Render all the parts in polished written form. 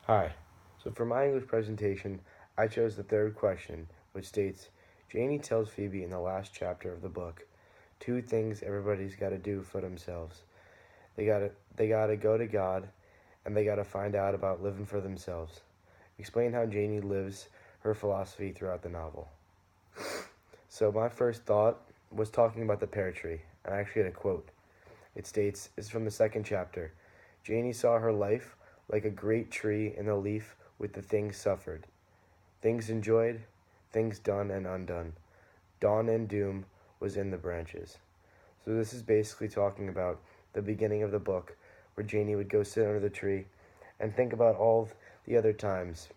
Hi. So for my English presentation, I chose the third question, which states, Janie tells Phoebe in the last chapter of the book, two things everybody's got to do for themselves. They gotta go to God, and they gotta find out about living for themselves. Explain how Janie lives her philosophy throughout the novel. So my first thought was talking about the pear tree, and I actually had a quote. It states, it's from the second chapter. Janie saw her life like a great tree in the leaf with the things suffered, things enjoyed, things done and undone. Dawn and doom was in the branches. So this is basically talking about the beginning of the book where Janie would go sit under the tree and think about all the other times,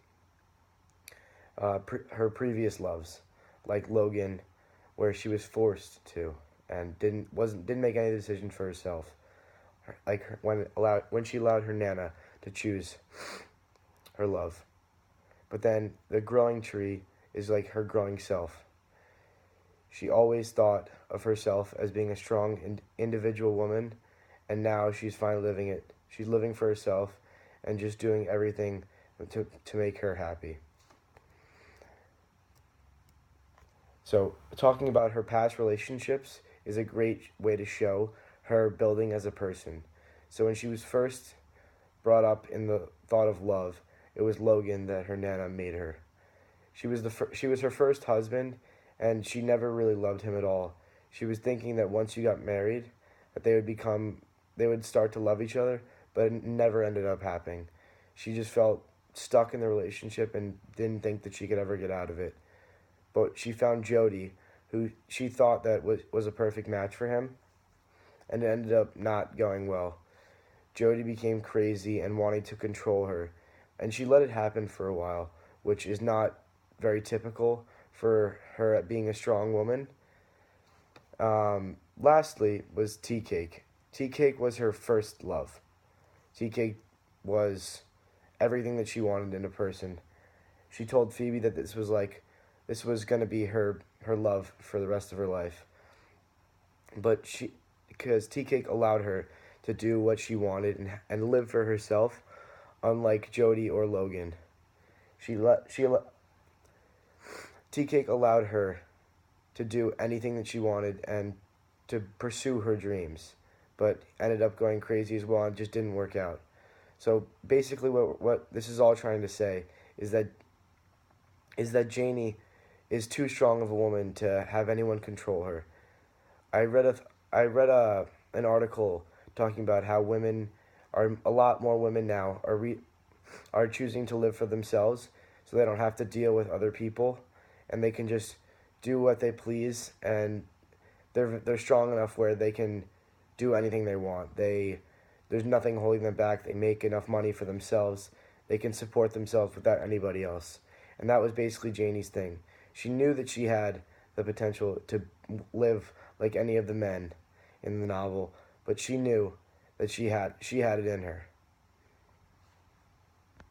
her previous loves, like Logan, where she was forced to and didn't make any decision for herself. Like when she allowed her Nana to choose her love. But then the growing tree is like her growing self. She always thought of herself as being a strong individual woman, and now she's finally living it. She's living for herself and just doing everything to make her happy. So, talking about her past relationships is a great way to show her building as a person. So, when she was first brought up in the thought of love, it was Logan that her Nana made her. She was her first husband, and she never really loved him at all. She was thinking that once you got married, that they would start to love each other, but it never ended up happening. She just felt stuck in the relationship and didn't think that she could ever get out of it. But she found Jody, who she thought that was a perfect match for him, and it ended up not going well. Jody became crazy and wanted to control her, and she let it happen for a while, which is not very typical for her being a strong woman. Lastly was Tea Cake. Tea Cake was her first love. Tea Cake was everything that she wanted in a person. She told Phoebe that this was gonna be her love for the rest of her life. But because Tea Cake allowed her to do what she wanted and live for herself, unlike Jody or Logan. Tea Cake allowed her to do anything that she wanted and to pursue her dreams, but ended up going crazy as well and just didn't work out. So basically, what this is all trying to say is that Janie is too strong of a woman to have anyone control her. I read an article talking about how a lot more women now are choosing to live for themselves, so they don't have to deal with other people, and they can just do what they please, and they're strong enough where they can do anything they want. There's nothing holding them back. They make enough money for themselves. They can support themselves without anybody else. And that was basically Janie's thing. She knew that she had the potential to live like any of the men in the novel, but she knew that she had it in her.